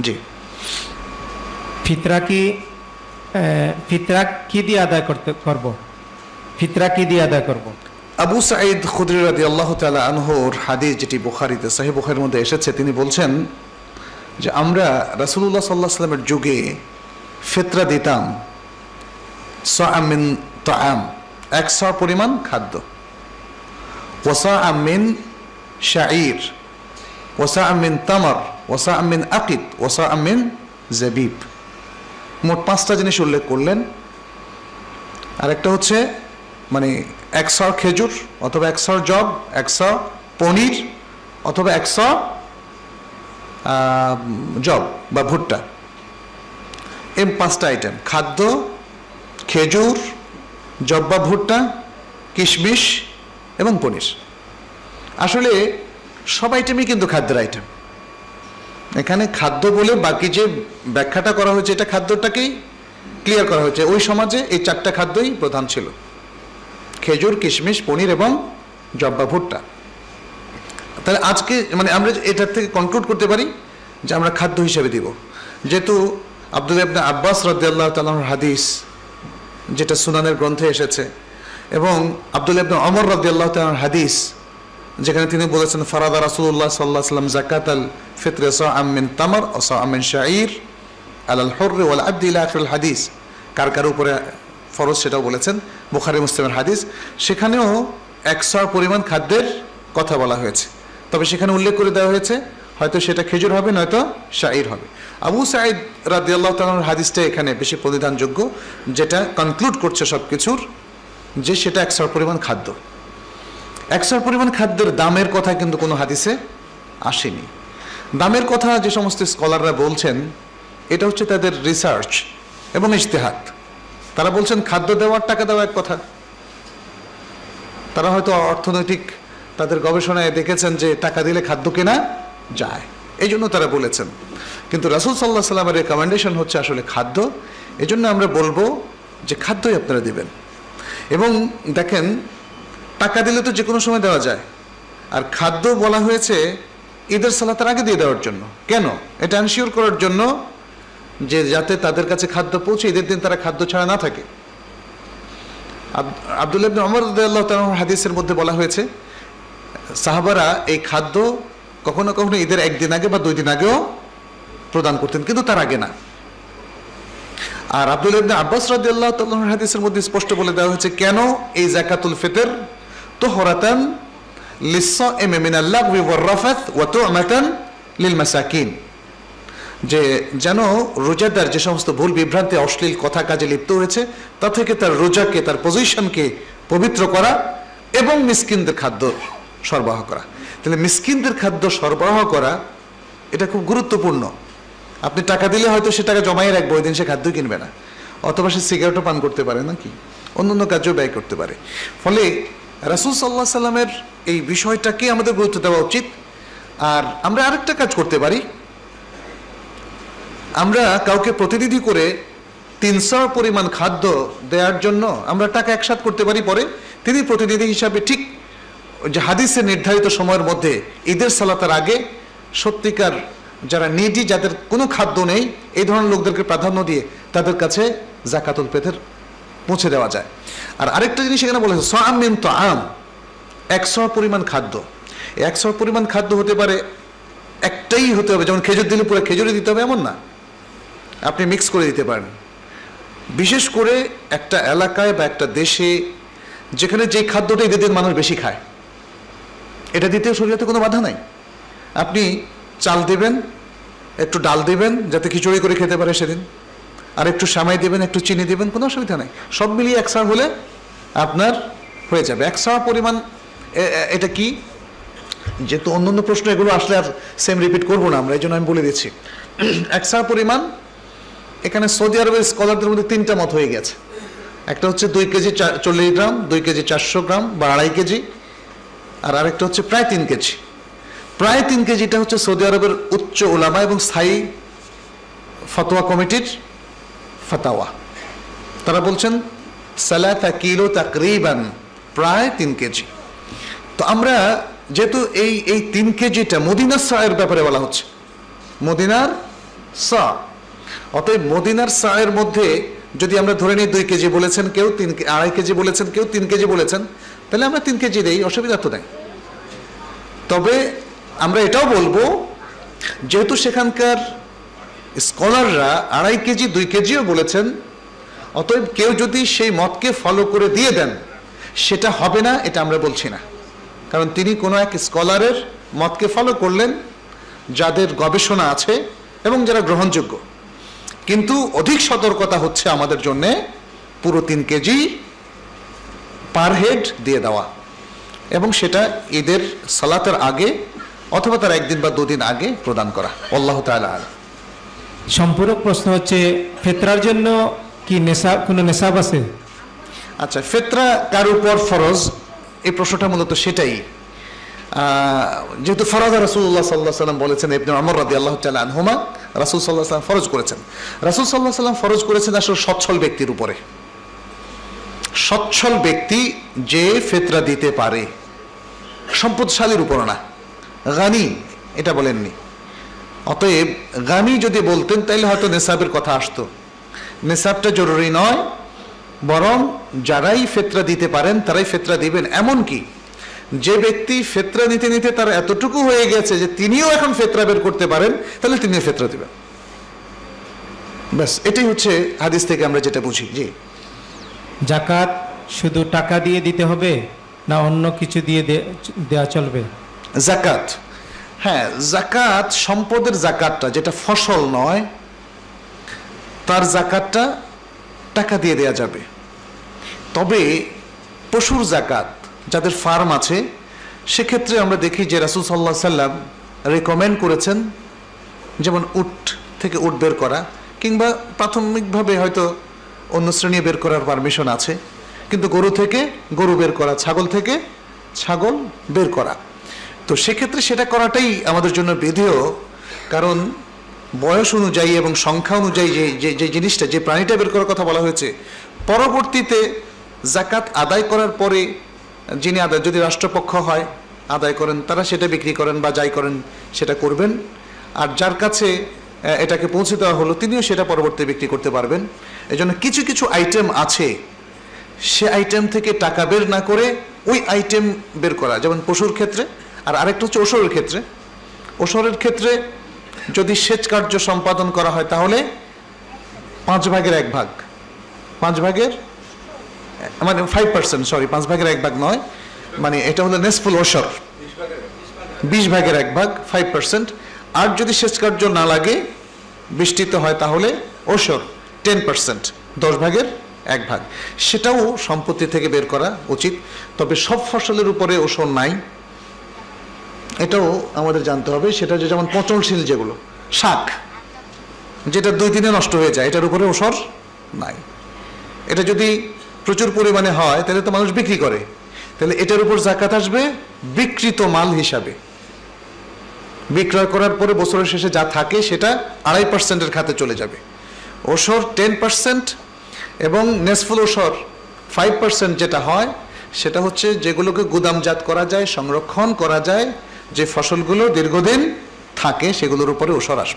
জি, ফিতরা কি দিয়ে আদায় করব? ফিতরা কি দিয়ে আদায় করব? আবু সাঈদ খুদরি রাদিয়াল্লাহু তাআলা আনহুর হাদিস, যেটি বুখারীতে, সহিহ বুখারীর মধ্যে এসেছে, তিনি বলছেন যে আমরা রাসূলুল্লাহ সাল্লাল্লাহু আলাইহি ওয়াসাল্লামের যুগে ফিতরা দিতাম সাআ মিন তাআম, 100 পরিমাণ খাদ্য, ওয়া সাআ মিন শাঈর, ওয়া সাআ মিন তামর, ওয়া সাআ মিন আকিদ, ওয়া সাআ মিন জাবিব। মোট 5টা জিনিস উল্লেখ করলেন। আরেকটা হচ্ছে মানে 100 খেজুর অথবা 100 জব, 100 পনির অথবা 100 জব বা ভুট্টা। এই 5টা আইটেম, খাদ্য, খেজুর, জব বা ভুট্টা, কিশমিশ এবং পনির। আসলে সব আইটেমই কিন্তু খাদ্যের আইটেম। এখানে খাদ্য বলে বাকি যে ব্যাখ্যাটা করা হয়েছে, এটা খাদ্যটাকেই ক্লিয়ার করা হয়েছে। ওই সমাজে এই 4টা খাদ্যই প্রধান ছিল, খেজুর, কিশমিশ, পনির এবং জব বা ভুট্টা। তাহলে আজকে মানে আমরা এটার থেকে কনক্লুড করতে পারি যে আমরা খাদ্য হিসেবে দিব, যেহেতু আব্দুল্লাহ ইবনে আব্বাস রাদিয়াল্লাহু তাআলার হাদিস যেটা সুনানের গ্রন্থে এসেছে, এবং আব্দুল্লাহ ইবনে ওমর রাদিয়াল্লাহু তাআলার হাদিস যেখানে তিনি বলেছেন ফারাদা রাসূলুল্লাহ সাল্লাল্লাহু আলাইহি ওয়াসাল্লাম যাকাতাল ফিতরি সাআম মিন তামর ওয়া সাআম মিন শাঈর আলাল হুররি ওয়াল আবদি ইলা আখিরিল হাদিস। কার কার উপরে ফরজ সেটাও বলেছেন, বুখারী মুসলিমের হাদিস। সেখানেও 100 পরিমাণ খাদ্যের কথা বলা হয়েছে, তবে সেখানে উল্লেখ করে দেওয়া হয়েছে হয়তো সেটা খেজুর হবে, নয়তো শাঈর হবে। আবু সাঈদ রাদিয়াল্লাহু তাআলার হাদিসটা এখানে বেশি প্রতিধানযোগ্য, যেটা কনক্লুড করছে সব কিছুর, যে সেটা 100 পরিমাণ খাদ্য। 100 পরিমাণ খাদ্যের দামের কথা কিন্তু কোনো হাদিসে আসেনি। দামের কথা যে সমস্ত স্কলাররা বলছেন, এটা হচ্ছে তাদের রিসার্চ এবং ইজতিহাদ। তারা বলছেন খাদ্য দেওয়ার টাকা দেওয়া এক কথা, তারা হয়তো অর্থনৈতিক তাদের গবেষণায় দেখেছেন যে টাকা দিলে খাদ্য কেনা যায়, এই জন্য তারা বলেছেন। কিন্তু রাসূল সাল্লাল্লাহু আলাইহি ওয়াসাল্লামের রেকমেন্ডেশন হচ্ছে আসলে খাদ্য। এই জন্য আমরা বলবো যে খাদ্যই আপনারা দিবেন। এবং দেখেন, টাকা দিলে তো যে কোনো সময় দেওয়া যায়, আর খাদ্য বলা হয়েছে ঈদের সালাতের আগে দিয়ে দেওয়ার জন্য। কেন? এটা এনশিওর করার জন্য যে যাতে তাদের কাছে খাদ্য পৌঁছে ঈদের দিন তারা খাদ্য ছাড়া না থাকে। আব্দুল্লাহ ইবনে ওমর রাদিয়াল্লাহু তাআলার হাদিসের মধ্যে বলা হয়েছে সাহাবারা এই খাদ্য কখনো কখনো ঈদের 1 দিন আগে বা 2 দিন আগেও প্রদান করতেন, কিন্তু তার আগে না। আর আব্দুল্লাহ ইবনে আব্বাস রাদিয়াল্লাহু তাআলার হাদিসের মধ্যে স্পষ্ট বলে দেওয়া হয়েছে কেন এই যাকাতুল ফিতর তুহরাতান লিস-সাইমি মিনাল লাগবি ওয়ার রাফাত ওয়া তু'মাতান লিল মাসাকিন, যে যেন রোজাদার যে সমস্ত ভুল বিভ্রান্তি, অশ্লীল কথা কাজে লিপ্ত হয়েছে, তা থেকে তার রোজাকে, তার পজিশনকে পবিত্র করা এবং মিসকিনদের খাদ্য সরবরাহ করা। তাহলে মিসকিনদের খাদ্য সরবরাহ করা এটা খুব গুরুত্বপূর্ণ। আপনি টাকা দিলে হয়তো সে টাকা জমাই রাখবে, ওই দিন সে খাদ্য কিনবে না, অথবা সে সিগারেটও পান করতে পারে, নাকি অন্য কাজেও ব্যয় করতে পারে। ফলে রাসূল সাল্লাল্লাহু আলাইহি ওয়াসাল্লামের এই বিষয়টাকে আমাদের গুরুত্ব দেওয়া উচিত। আর আমরা আরেকটা কাজ করতে পারি, আমরা কাউকে প্রতিনিধি করে 300 পরিমাণ খাদ্য দেওয়ার জন্য আমরা টাকা একসাথ করতে পারি। পরে তিনি প্রতিনিধি হিসাবে ঠিক যে হাদিসে নির্ধারিত সময়ের মধ্যে ঈদের সালাতের আগে সত্যিকার যারা নিডি, যাদের কোনো খাদ্য নেই, এই ধরনের লোকদেরকে প্রাধান্য দিয়ে তাদের কাছে যাকাতুল ফিতর পৌঁছে দেওয়া যায়। আর আরেকটা জিনিস এখানে বলেছে সাআম মিন তাআম, 100 পরিমাণ খাদ্য। 100 পরিমাণ খাদ্য হতে পারে, একটাই হতে হবে, যেমন খেজুর দিলে পুরো খেজুরই দিতে হবে এমন না, আপনি মিক্স করে দিতে পারেন। বিশেষ করে একটা এলাকায় বা একটা দেশে যেখানে যে খাদ্যটা ঈদের দিন মানুষ বেশি খায়, এটা দিতেও শরীয়তে কোনো বাধা নাই। আপনি চাল দেবেন, একটু ডাল দেবেন যাতে খিচুড়ি করে খেতে পারে সেদিন, আর একটু সেমাই দেবেন, একটু চিনি দেবেন, কোনো অসুবিধা নাই। সব মিলিয়ে 100 হলে আপনার হয়ে যাবে। 100 পরিমাণ এটা কি, যেহেতু অন্য প্রশ্ন এগুলো আসলে আর সেম রিপিট করবো না আমরা, এই জন্য আমি বলে দিচ্ছি। 100 পরিমাণ এখানে সৌদি আরবের স্কলারদের মধ্যে 3টা মত হয়ে গেছে। একটা হচ্ছে 2 কেজি 40 গ্রাম, 2 কেজি 400 গ্রাম বা 2.5 কেজি, আর আরেকটা হচ্ছে প্রায় 3 কেজি। প্রায় 3 কেজিটা হচ্ছে সৌদি আরবের উচ্চ উলামা এবং স্থায়ী ফতোয়া কমিটির ফাতাওয়া। তারা বলছেন 3 কিলো তাকরিবান, প্রায় 3 কেজি। তো আমরা যেহেতু এই 3 কেজিটা মদিনার সায়ের ব্যাপারে বলা হচ্ছে, মদিনার সা। অতএব মদিনার সায়ের মধ্যে যদি আমরা ধরে নিই 2 কেজি বলেছেন কেউ, 2.5 কেজি বলেছেন কেউ, 3 কেজি বলেছেন, তাহলে আমরা 3 কেজি দেই, অসুবিধা তো নেই। তবে আমরা এটাও বলবো, যেহেতু সেখানকার স্কলাররা 2.5 কেজি 2 কেজিও বলেছেন, অতএব কেউ যদি সেই মতকে ফলো করে দিয়ে দেন সেটা হবে না, এটা আমরা বলছি না। কারণ তিনি কোনো এক স্কলারের মতকে ফলো করলেন যাদের গবেষণা আছে এবং যারা গ্রহণযোগ্য। কিন্তু অধিক সতর্কতা হচ্ছে আমাদের জন্যে পুরো 3 কেজি পার হেড দিয়ে দেওয়া, এবং সেটা ঈদের সালাতের আগে অথবা তার 1 দিন বা 2 দিন আগে প্রদান করা। আল্লাহ তাআলা আলাম। সম্পূরক প্রশ্ন হচ্ছে, ফিতরার জন্য কি কোনো নেশাব আছে? আচ্ছা, ফিতরা কার উপর ফরজ, এই প্রশ্নটা মূলত সেটাই। যেহেতু ফরজা রাসূলুল্লাহ সাল্লাল্লাহু আলাইহি ওয়াসাল্লাম বলেছেন, ইবনে ওমর রাদিয়াল্লাহু তাআলা আনহুমা, রাসূল সাল্লাল্লাহু আলাইহি ওয়াসাল্লাম ফরজ করেছেন। রাসূল সাল্লাল্লাহু আলাইহি ওয়াসাল্লাম ফরজ করেছেন আসলে সচ্ছল ব্যক্তির উপরে। সচ্ছল ব্যক্তি যে ফিতরা দিতে পারে, সম্পদশালীর উপর না, গানি এটা বলেননি। অতএব গানি যদি বলতেন তাহলে হয়তো নেসাবের কথা আসতো। নেসাবটা জরুরি নয়, বরং যারাই ফিতরা দিতে পারেন তারাই ফিতরা দিবেন। এমনকি যে ব্যক্তি ফিতরা নিতে নিতে তার এতটুকু হয়ে গেছে যে তিনিও এখন ফিতরা বের করতে পারেন, তাহলে তিনিও ফিতরা দিবেন। ব্যাস, এটাই হচ্ছে হাদিস থেকে আমরা যেটা বুঝি। জি। জাকাত শুধু টাকা দিয়ে দিতে হবে না অন্য কিছু দিয়ে দেওয়া চলবে? জাকাত, হ্যাঁ, জাকাত, সম্পদের জাকাতটা যেটা ফসল নয় তার জাকাতটা টাকা দিয়ে দেয়া যাবে। তবে পশুর জাকাত, যাদের ফার্ম আছে, সেক্ষেত্রে আমরা দেখি যে রাসূল সাল্লাল্লাহু আলাইহি সাল্লাম রেকমেন্ড করেছেন, যেমন উট থেকে উট বের করা, কিংবা প্রাথমিকভাবে হয়তো অন্য শ্রেণী বের করার পারমিশন আছে, কিন্তু গরু থেকে গরু বের করা, ছাগল থেকে ছাগল বের করা, তো সেক্ষেত্রে সেটা করাটাই আমাদের জন্য বিধেয়। কারণ বয়স অনুযায়ী এবং সংখ্যা অনুযায়ী যে জিনিসটা, যে প্রাণীটা বের করার কথা বলা হয়েছে, পরবর্তীতে জাকাত আদায় করার পরে যিনি আদায়, যদি রাষ্ট্রপক্ষ হয় আদায় করেন, তারা সেটা বিক্রি করেন বা যাই করেন সেটা করবেন। আর যার কাছে এটাকে পৌঁছে দেওয়া হলো তিনিও সেটা পরবর্তী বিক্রি করতে পারবেন। এজন্য কিছু কিছু আইটেম আছে, সে আইটেম থেকে টাকা বের না করে ওই আইটেম বের করা, যেমন পশুর ক্ষেত্রে। আর আরেকটা হচ্ছে ওসরের ক্ষেত্রে। ওসরের ক্ষেত্রে যদি সেচ কার্য সম্পাদন করা হয় তাহলে 5 ভাগের 1 ভাগ, 5 ভাগের মানে 5%, সরি 5 ভাগের 1 ভাগ নয়, মানে এটা হলো নেসফুল ওসর, 20 ভাগের 1 ভাগ, 5%। আর যদি সেচ কার্য না লাগে, বৃষ্টিত হয়, তাহলে ওসর 10%, 10 ভাগের 1 ভাগ, সেটাও সম্পত্তি থেকে বের করা উচিত। তবে সব ফসলের উপরে ওসর নাই, এটাও আমাদের জানতে হবে। সেটা যে যেমন পচনশীল যেগুলো, শাক যেটা 2 দিনে নষ্ট হয়ে যায়, এটার উপরে ওসর নাই। এটা যদি প্রচুর পরিমাণে হয় তাহলে তো মানুষ বিক্রি করে, তাহলে এটার উপর জাকাত আসবে বিক্রিত মাল হিসাবে। বিক্রয় করার পরে বছরের শেষে যা থাকে সেটা 2.5%-এর খাতে চলে যাবে। ওসর 10% এবং নেসফুল ওসর 5% যেটা হয়, সেটা হচ্ছে যেগুলোকে গুদামজাত করা যায়, সংরক্ষণ করা যায়, যে ফসলগুলো দীর্ঘদিন থাকে, সেগুলোর উপরে ওসর আসবে।